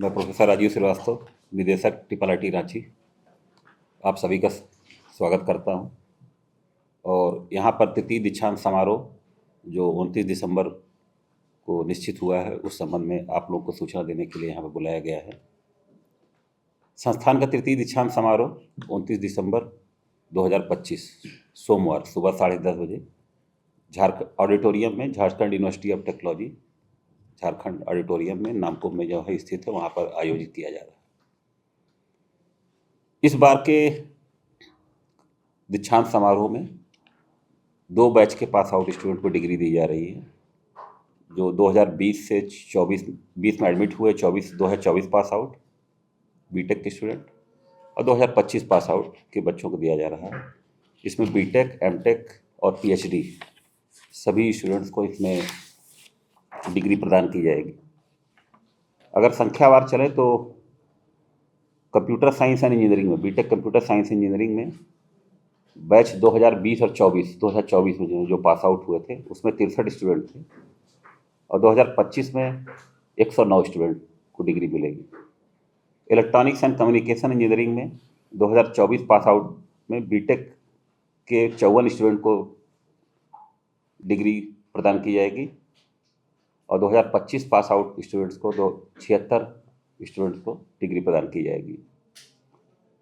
मैं प्रोफेसर राजीव श्रीवास्तव, निदेशक ट्रिपल रांची, आप सभी का स्वागत करता हूं। और यहाँ पर तृतीय दीक्षांत समारोह जो 29 दिसंबर को निश्चित हुआ है, उस संबंध में आप लोग को सूचना देने के लिए यहाँ पर बुलाया गया है। संस्थान का तृतीय दीक्षांत समारोह 29 दिसंबर 2025 सोमवार सुबह 10:30 बजे झारखंड ऑडिटोरियम में, Jharkhand university of technology Jharkhand auditorium में नामकुम में जो है स्थित है, वहाँ पर आयोजित किया जा रहा है। इस बार के दीक्षांत समारोह में 2 बैच के पास आउट स्टूडेंट को डिग्री दी जा रही है, जो 2020 से 20 में एडमिट हुए, 2024 पास आउट बीटेक के स्टूडेंट, और 2025 पास आउट के बच्चों को दिया जा रहा है। इसमें बीटेक, एमटेक और पीएचडी सभी स्टूडेंट्स को इसमें डिग्री प्रदान की जाएगी। अगर संख्यावार चले तो कंप्यूटर साइंस एंड इंजीनियरिंग में, बीटेक कंप्यूटर साइंस इंजीनियरिंग में बैच 2020 और 2024 में जो पास आउट हुए थे उसमें 63 स्टूडेंट थे, और 2025 में 109 स्टूडेंट को डिग्री मिलेगी। इलेक्ट्रॉनिक्स एंड कम्युनिकेशन इंजीनियरिंग में 2024 पास आउट में बीटेक के 54 स्टूडेंट को डिग्री प्रदान की जाएगी, और 2025 पास आउट स्टूडेंट्स को 76 स्टूडेंट्स को डिग्री प्रदान की जाएगी।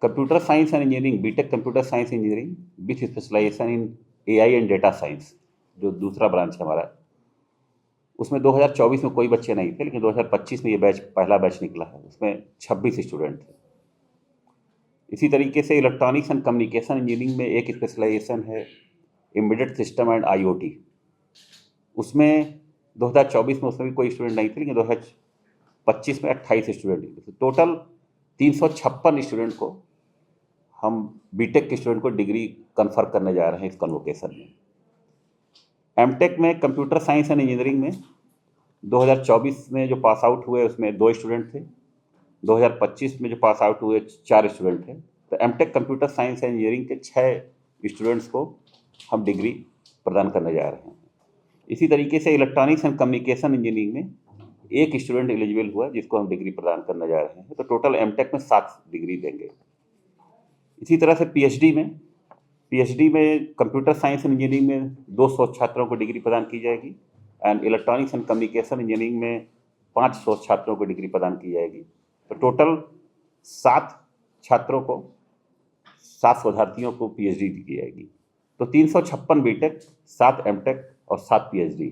Computer science and engineering, BTech computer science engineering with specialisation in AI and data science, जो दूसरा ब्रांच है हमारा, उसमें 2024 में कोई बच्चे नहीं थे, लेकिन 2025 में ये बैच पहला बैच निकला है, उसमें 26 स्टूडेंट थे। इसी तरीके से इलेक्ट्रॉनिक्स एंड कम्युनिकेशन इंजीनियरिंग में एक स्पेशलाइजेशन है एम्बेडेड सिस्टम एंड आईओटी, उसमें 2024 में उसमें भी कोई स्टूडेंट नहीं थे, लेकिन 2025 में 28 स्टूडेंट थे। टोटल 356 स्टूडेंट को हम बीटेक के स्टूडेंट को डिग्री कन्फर करने जा रहे हैं इस कन्वोकेशन में। एमटेक में कंप्यूटर साइंस एंड इंजीनियरिंग में 2024 में जो पास आउट हुए उसमें 2 स्टूडेंट थे, 2025 में जो पास आउट हुए 4 स्टूडेंट थे। तो MTech computer science and engineering के 6 स्टूडेंट्स को हम डिग्री प्रदान करने जा रहे हैं। इसी तरीके से इलेक्ट्रॉनिक्स एंड कम्युनिकेशन इंजीनियरिंग में 1 स्टूडेंट एलिजिबल हुआ जिसको हम डिग्री प्रदान करने जा रहे हैं। तो टोटल एमटेक में 7 डिग्री देंगे। इसी तरह से पीएचडी में कंप्यूटर साइंस एंड इंजीनियरिंग में 200 छात्रों को डिग्री प्रदान की जाएगी, and electronics and communication engineering में 500 छात्रों को डिग्री प्रदान की जाएगी। तो टोटल 7 छात्रों को, 7 शोधार्थियों को पीएचडी दी जाएगी। तो 356 बीटेक, 7 एमटेक और 7 पीएचडी,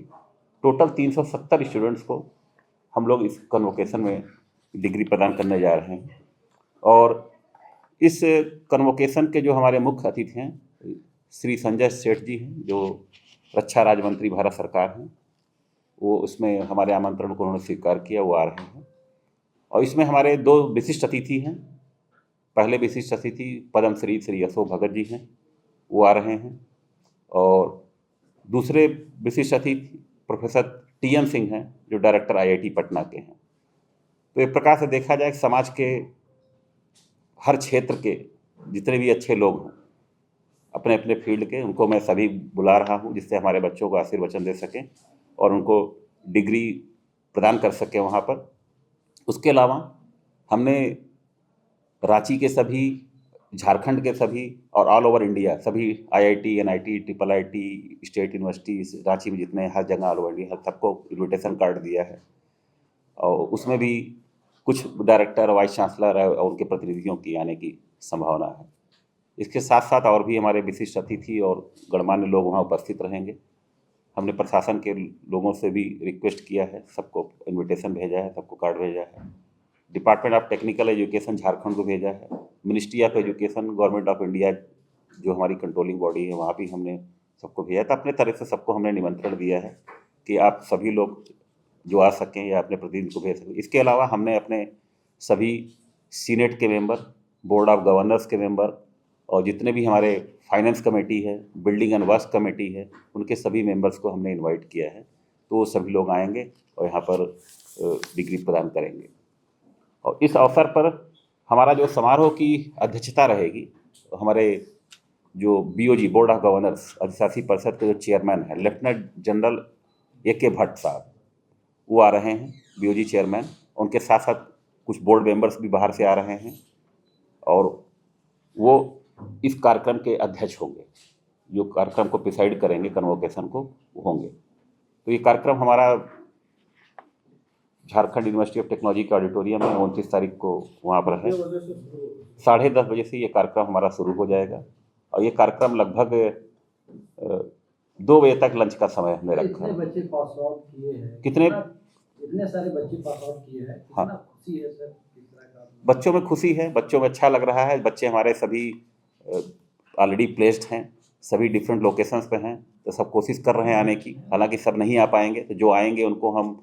टोटल 370 स्टूडेंट्स को हम लोग इस कन्वोकेशन में डिग्री प्रदान करने जा रहे हैं। और इस कन्वोकेशन के जो हमारे मुख्य अतिथि हैं श्री संजय सेठ जी हैं, जो रक्षा राज्य मंत्री भारत सरकार हैं, वो उसमें हमारे आमंत्रण को उन्होंने स्वीकार किया, वो आ रहे हैं। और इसमें हमारे 2 विशिष्ट अतिथि हैं। पहले विशिष्ट अतिथि पद्मश्री श्री अशोक भगत जी हैं, वो आ रहे हैं, और दूसरे विशिष्ट अतिथि प्रोफेसर टीएन सिंह हैं, जो डायरेक्टर आईआईटी पटना के हैं। तो एक प्रकार से देखा जाए समाज के हर क्षेत्र के जितने भी अच्छे लोग हैं अपने अपने फील्ड के, उनको मैं सभी बुला रहा हूं, जिससे हमारे बच्चों को आशीर्वचन दे सकें और उनको डिग्री प्रदान कर सकें वहाँ पर। उसके अलावा हमने रांची के सभी, झारखंड के सभी और ऑल ओवर इंडिया सभी IIT, NIT, triple IT, state university Ranchi में जितने हर जगह ऑल ओवर इंडिया, सबको इन्विटेशन कार्ड दिया है। और उसमें भी कुछ डायरेक्टर, वाइस चांसलर और उनके प्रतिनिधियों की आने की संभावना है। इसके साथ साथ और भी हमारे विशिष्ट अतिथि और गणमान्य लोग वहाँ उपस्थित रहेंगे। हमने प्रशासन के लोगों से भी रिक्वेस्ट किया है, सबको इन्विटेशन भेजा है, सबको कार्ड भेजा है। Department of technical education Jharkhand को भेजा है। Ministry of education government of India जो हमारी कंट्रोलिंग बॉडी है, वहाँ भी हमने सबको भेजा। तो अपने तरफ से सबको हमने निमंत्रण दिया है कि आप सभी लोग जो आ सकें या अपने प्रतिनिधि को भेज सकें। इसके अलावा हमने अपने सभी सीनेट के मेंबर, बोर्ड ऑफ गवर्नर्स के मेंबर और जितने भी हमारे फाइनेंस कमेटी है, बिल्डिंग एंड वर्क्स कमेटी है, उनके सभी मेंबर्स को हमने इनवाइट किया है। तो वो सभी लोग आएंगे और यहाँ पर डिग्री प्रदान करेंगे। और इस अवसर पर हमारा जो समारोह की अध्यक्षता रहेगी, हमारे जो बीओजी बोर्ड ऑफ गवर्नर्स अधिशासी परिषद के जो चेयरमैन हैं लेफ्टिनेंट जनरल AK भट्ट साहब, वो आ रहे हैं बीओजी चेयरमैन। उनके साथ साथ कुछ बोर्ड मेंबर्स भी बाहर से आ रहे हैं और वो इस कार्यक्रम के अध्यक्ष होंगे, जो कार्यक्रम को प्रिसाइड करेंगे, कन्वोकेशन को, वो होंगे। तो ये कार्यक्रम हमारा झारखंड यूनिवर्सिटी ऑफ टेक्नोलॉजी के ऑडिटोरियम में 29 तारीख को वहाँ पर है। 10:30 बजे से ये कार्यक्रम हमारा शुरू हो जाएगा और ये कार्यक्रम लगभग 2 बजे तक लंच का समय हमने रखा है। बच्चे पास आउट किए हैं, इतने सारे बच्चे पास आउट किए हैं, हाँ, कितना खुशी है सर? किस तरह का बच्चों में खुशी है, बच्चों में अच्छा लग रहा है। बच्चे हमारे सभी ऑलरेडी प्लेस्ड हैं, सभी डिफरेंट लोकेशंस पे हैं, तो सब कोशिश कर रहे हैं आने की। हालांकि सब नहीं आ पाएंगे, तो जो आएंगे उनको हम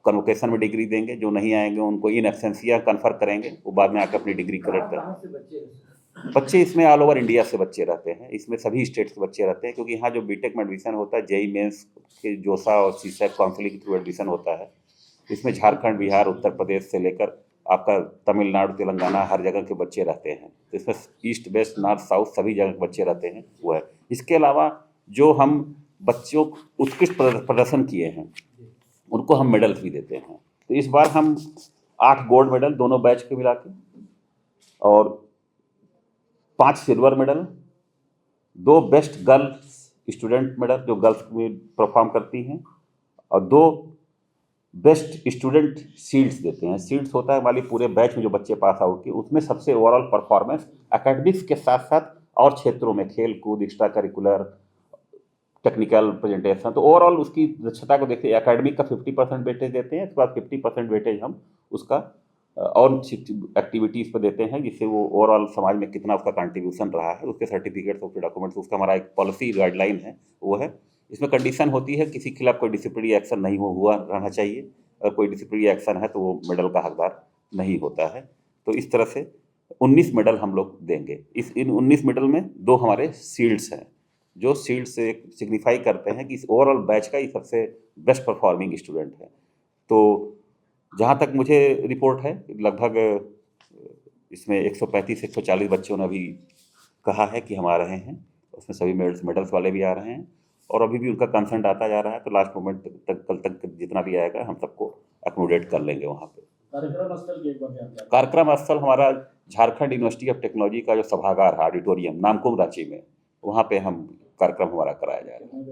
कन्वोकेशन में डिग्री देंगे, जो नहीं आएंगे उनको इन एब्सेंसिया कन्फर करेंगे, वो बाद में आकर अपनी डिग्री करेक्ट कहाँ करें। से बच्चे हैं सर? बच्चे इसमें ऑल ओवर इंडिया से बच्चे रहते हैं, इसमें सभी स्टेट के बच्चे रहते हैं, क्योंकि यहाँ जो बीटेक में एडमिशन होता है, जेई मेंस के जोसा और सीसैट काउंसिलिंग के थ्रू एडमिशन होता है। इसमें झारखंड, बिहार, उत्तर प्रदेश से लेकर आपका तमिलनाडु, तेलंगाना, हर जगह के बच्चे रहते हैं। तो इसमें ईस्ट, वेस्ट, नॉर्थ, साउथ सभी जगह के बच्चे रहते हैं, वो है। इसके अलावा जो हम बच्चों उत्कृष्ट प्रदर्शन किए हैं उनको हम मेडल्स भी देते हैं। तो इस बार हम 8 गोल्ड मेडल दोनों बैच के मिला के और 5 silver medal, 2 best girls student medal जो गर्ल्स में परफॉर्म करती हैं, और 2 बेस्ट स्टूडेंट शील्ड्स देते हैं। शील्ड्स होता है हमारी पूरे बैच में जो बच्चे पास आउट किए, उसमें सबसे ओवरऑल परफॉर्मेंस एकेडमिक्स के साथ साथ और क्षेत्रों में खेल कूद, एक्स्ट्रा करिकुलर, टेक्निकल प्रेजेंटेशन, तो ओवरऑल उसकी दक्षता को देखते हैं। एकेडमिक का 50% वेटेज देते हैं, इसके बाद 50% वेटेज हम उसका और एक्टिविटीज़ पर देते हैं, जिससे वो ओवरऑल समाज में कितना उसका कंट्रीब्यूशन रहा है, उसके सर्टिफिकेट्स, उसके डॉक्यूमेंट्स, उसका हमारा एक पॉलिसी गाइडलाइन है, वो है। इसमें कंडीशन होती है किसी के खिलाफ कोई डिसिप्लिनरी एक्शन नहीं हुआ रहना चाहिए, अगर कोई डिसिप्लिनरी एक्शन है तो वो मेडल का हकदार नहीं होता है। तो इस तरह से 19 मेडल हम लोग देंगे। इन 19 मेडल में 2 हमारे शील्ड्स हैं, जो शील्ड से सिग्निफाई करते हैं कि इस ओवरऑल बैच का ये सबसे बेस्ट परफॉर्मिंग स्टूडेंट है। तो जहाँ तक मुझे रिपोर्ट है, लगभग इसमें 135-140 बच्चों ने अभी कहा है कि हम आ रहे हैं। उसमें सभी मेडल्स वाले भी आ रहे हैं और अभी भी उनका कंसेंट आता जा रहा है। तो लास्ट मोमेंट तक, कल तक जितना भी आएगा हम सबको अकोमोडेट कर लेंगे वहाँ पे। कार्यक्रम स्थल हमारा झारखंड यूनिवर्सिटी ऑफ टेक्नोलॉजी का जो सभागार है, ऑडिटोरियम नामकुम रांची में, वहाँ पे हम कार्यक्रम हमारा कराया जा रहा है।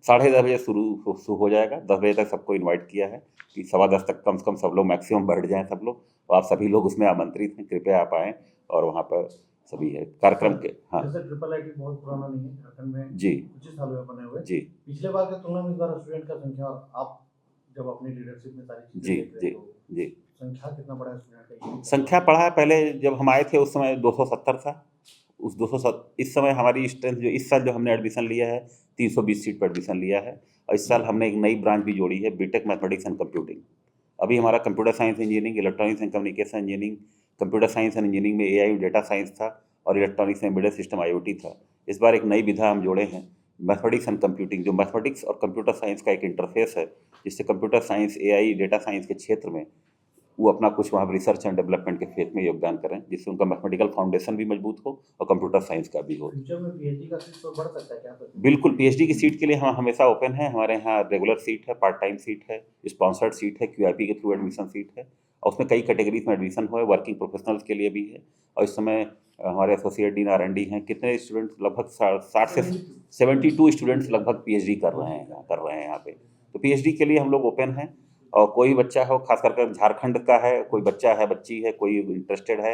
10:30 बजे शुरू हो जाएगा। 10 बजे तक सबको इनवाइट किया है कि 10:15 तक कम से कम सब लोग मैक्सिमम बैठ जाएं सब लोग, तो आप सभी लोग उसमें आमंत्रित हैं, कृपया आप आएँ और वहाँ पर सभी है कार्यक्रम के। हाँ, जैसे ट्रिपल आईटी बहुत पुराना नहीं है झारखंड में जी, कुछ ही साल में बने हुए जी, पिछले बार की तुलना में इस बार स्टूडेंट का संख्या, और आप जब अपनी लीडरशिप में सारी जी, चीजें देख रहे जी, हैं, तो जी, संख्या कितना बड़ा है स्टूडेंट का? संख्या बढ़ा है। पहले जब हम आए थे उस समय 270 था, उस 207 इस समय हमारी स्ट्रेंथ जो इस साल जो हमने एडमिशन लिया है 320 सीट पर एडमिशन लिया है। और इस साल हमने एक नई ब्रांच भी जोड़ी है, बीटेक मैथमेटिक्स एंड कंप्यूटिंग। अभी हमारा computer science engineering, electronics and communication engineering, computer science and engineering में एआई डेटा साइंस था और इलेक्ट्रॉनिक्स में एम्बेडेड सिस्टम आईओटी था। इस बार एक नई विधा हम जोड़े हैं, मैथमेटिक्स एंड कंप्यूटिंग, जो मैथमेटिक्स और कंप्यूटर साइंस का एक इंटरफेस है, जिससे computer science, AI, data science के क्षेत्र में वो अपना कुछ वहाँ रिसर्च एंड डेवलपमेंट के फेज में योगदान करें, जिससे उनका मैथमेटिकल फाउंडेशन भी मजबूत हो और कंप्यूटर साइंस का भी हो। फ्यूचर में पीएचडी का सीट तो बढ़ सकता है क्या? बिल्कुल, पीएचडी की सीट के लिए हम हमेशा ओपन है। हमारे यहाँ रेगुलर सीट है, पार्ट टाइम सीट है, स्पॉन्सर्ड सीट है, क्यूआईपी के थ्रू एडमिशन सीट है और उसमें कई कैटेगरीज में एडमिशन हुआ है, वर्किंग प्रोफेशनल्स के लिए भी है। और इस समय हमारे एसोसिएट डीन R&D हैं, कितने स्टूडेंट्स, लगभग 60 से 72 स्टूडेंट्स लगभग पीएचडी कर रहे हैं यहाँ पे। तो पीएचडी के लिए हम लोग ओपन हैं, और कोई बच्चा हो, खास करके झारखंड का है, कोई बच्चा है, बच्ची है, कोई इंटरेस्टेड है,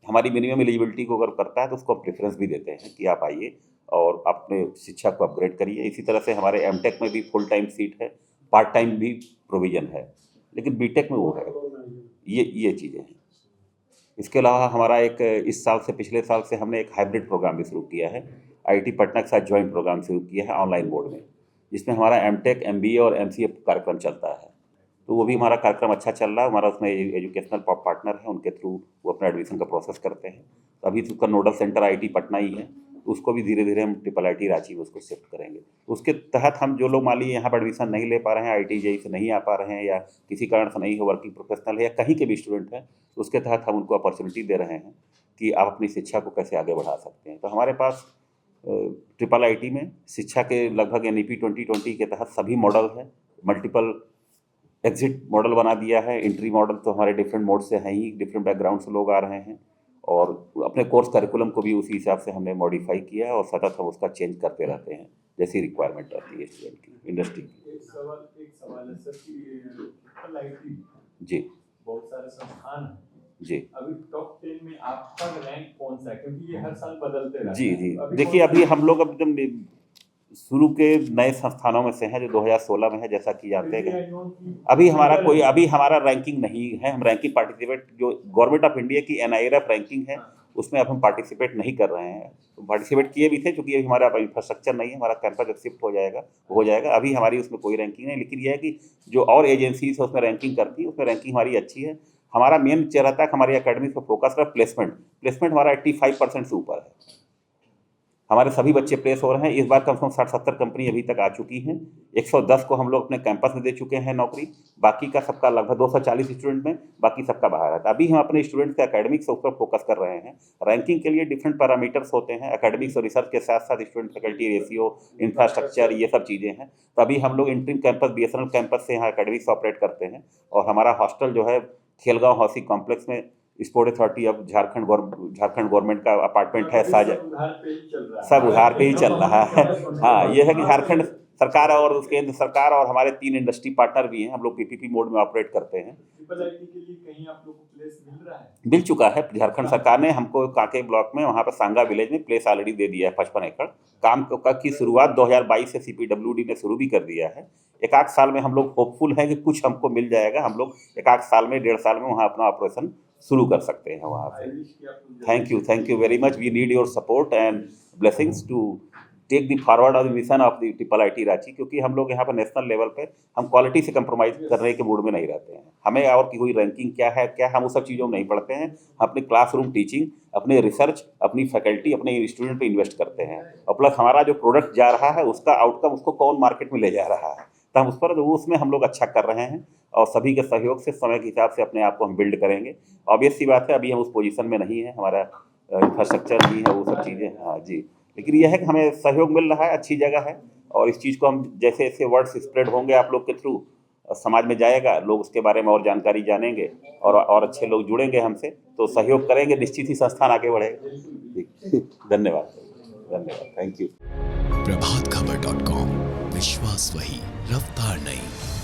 हमारी मिनिमम एलिजिबिलिटी को अगर करता है तो उसको प्रेफरेंस भी देते हैं कि आप आइए और अपने शिक्षा को अपग्रेड करिए। इसी तरह से हमारे एमटेक में भी फुल टाइम सीट है, पार्ट टाइम भी प्रोविज़न है, लेकिन बीटेक में वो है। ये चीज़ें हैं। इसके अलावा हमारा एक इस साल से, पिछले साल से हमने एक हाइब्रिड प्रोग्राम भी शुरू किया है, आईआईटी पटना के साथ जॉइंट प्रोग्राम शुरू किया है ऑनलाइन मोड में, जिसमें हमारा एमटेक, एमबीए और एमसीए कार्यक्रम चलता है। तो वो भी हमारा कार्यक्रम अच्छा चल रहा है। हमारा उसमें एजुकेशनल पार्टनर है, उनके थ्रू वो अपना एडमिशन का प्रोसेस करते हैं। तो अभी उसका नोडल सेंटर आईआईटी पटना ही है, तो उसको भी धीरे धीरे हम ट्रिपल आईटी रांची में उसको शिफ्ट करेंगे। तो उसके तहत हम जो लोग मान लीजिए यहाँ पर एडमिशन नहीं ले पा रहे हैं, आईआईटी जेईई से नहीं आ पा रहे हैं, या किसी कारण से नहीं हो, वर्किंग प्रोफेशनल है या कहीं के भी स्टूडेंट हैं, तो उसके तहत हम उनको अपॉर्चुनिटी दे रहे हैं कि आप अपनी शिक्षा को कैसे आगे बढ़ा सकते हैं। तो हमारे पास ट्रिपल आईटी में शिक्षा के लगभग NEP 2020 के तहत सभी मॉडल हैं, मल्टीपल एग्जिट मॉडल बना दिया है। एंट्री मॉडल तो हमारे डिफरेंट मोड से हैं ही, डिफरेंट बैकग्राउंड से लोग आ रहे हैं, और अपने कोर्स करिकुलम को भी उसी हिसाब से हमने मॉडिफाई किया है, और सतत हम उसका चेंज करते रहते हैं जैसी रिक्वायरमेंट रहती है स्टूडेंट की, इंडस्ट्री की। एक सवाल है सर कि ट्रिपल आईटी जी बहुत सारे संस्थान हैं, जी अभी टॉप 10 में आपका रैंक कौन सा है, क्योंकि ये हर साल बदलते रहते जी हैं। जी अभी देखिए, कौन सा- अभी हम लोग एकदम शुरू के नए संस्थानों में से हैं, जो 2016 में है, जैसा कि जानते फिर भी हैं। I know कि अभी हमारा रैंकिंग नहीं है। हम रैंकिंग पार्टिसिपेट, जो गवर्नमेंट ऑफ इंडिया की NIRF रैंकिंग है, उसमें अब हम पार्टिसिपेट नहीं कर रहे हैं। तो पार्टिसिपेट किए भी थे, क्योंकि अभी हमारा इंफ्रास्ट्रक्चर नहीं है, हमारा कैंपस जब शिफ्ट हो जाएगा। अभी हमारी उसमें कोई रैंकिंग नहीं, लेकिन यह है कि जो और एजेंसीज है उसमें रैंकिंग करती है, उसमें रैंकिंग हमारी अच्छी है। हमारा मेन रहता है कि हमारी अकेडमी पर फोकस रहा, प्लेसमेंट हमारा 85% से ऊपर है। हमारे सभी बच्चे प्लेस हो रहे हैं। इस बार कम से कम 60-70 कंपनी अभी तक आ चुकी हैं। 110 को हम लोग अपने कैंपस में दे चुके हैं नौकरी। बाकी का सबका लगभग 240 स्टूडेंट में, बाकी सबका बाहर है। अभी हम अपने स्टूडेंट्स के एकेडमिक्स ऊपर फोकस कर रहे हैं। रैंकिंग के लिए डिफरेंट पैरामीटर्स होते हैं, एकेडमिक्स और रिसर्च के साथ साथ स्टूडेंट फैकल्टी रेशियो, इंफ्रास्ट्रक्चर, ये सब चीज़ें हैं। तो अभी हम लोग इंट्रीम कैंपस, BSNL कैंपस से यहाँ एकेडमिक्स ऑपरेट करते हैं, और हमारा हॉस्टल जो है खेलगांव हाउसिंग कॉम्प्लेक्स में sport authority of Jharkhand government का अपार्टमेंट है। सब उधार पे ही चल रहा है। सब उधार पे ही चल रहा है। हाँ, ये है कि झारखंड सरकार और केंद्र सरकार और हमारे 3 इंडस्ट्री पार्टनर भी हैं, हम लोग PPP मोड में ऑपरेट करते हैं। ट्रिपल आईटी के लिए कहीं आप लोग को प्लेस मिल रहा है? मिल चुका है। झारखंड सरकार ने हमको कांके ब्लॉक में, वहाँ पर सांगा विलेज में प्लेस ऑलरेडी दे दिया है 55 एकड़। काम की शुरुआत 2022 से CPWD ने शुरू भी कर दिया है। एक आध साल में हम लोग होपफुल हैं कि कुछ हमको मिल जाएगा। हम लोग एक आध साल में, 1.5 साल में वहाँ अपना ऑपरेशन शुरू कर सकते हैं वहाँ I पे। wish कि आप लोग Thank you very much. We need your support and blessings to take the forward of the mission of the triple IT Ranchi, क्योंकि हम लोग यहाँ पर नेशनल लेवल पे हम क्वालिटी से कंप्रोमाइज करने के मूड में नहीं रहते हैं। हमें और की कोई रैंकिंग क्या है, हम उस सब चीज़ों में नहीं पढ़ते हैं। हम अपने क्लासरूम टीचिंग, अपने रिसर्च, अपनी फैकल्टी, अपने स्टूडेंट पे इन्वेस्ट करते हैं, और प्लस हमारा जो प्रोडक्ट जा रहा है उसका आउटकम, उसको कौन मार्केट में ले जा रहा है, तो हम उसमें हम लोग अच्छा कर रहे हैं, और सभी के सहयोग से समय के हिसाब से अपने आप को हम बिल्ड करेंगे। ऑब्वियस सी बात है, अभी हम उस पोजीशन में नहीं है, हमारा इंफ्रास्ट्रक्चर भी है, वो सब चीज़ें। हाँ जी, लेकिन यह है कि हमें सहयोग मिल रहा है, अच्छी जगह है, और इस चीज़ को हम जैसे जैसे वर्ड्स स्प्रेड होंगे आप लोग के थ्रू, समाज में जाएगा, लोग उसके बारे में और जानकारी जानेंगे, और अच्छे लोग जुड़ेंगे हमसे, तो सहयोग करेंगे, निश्चित ही संस्थान आगे बढ़ेगा। ठीक, धन्यवाद, थैंक यू। प्रभातखबर.com, विश्वास वही, रफ्तार नहीं।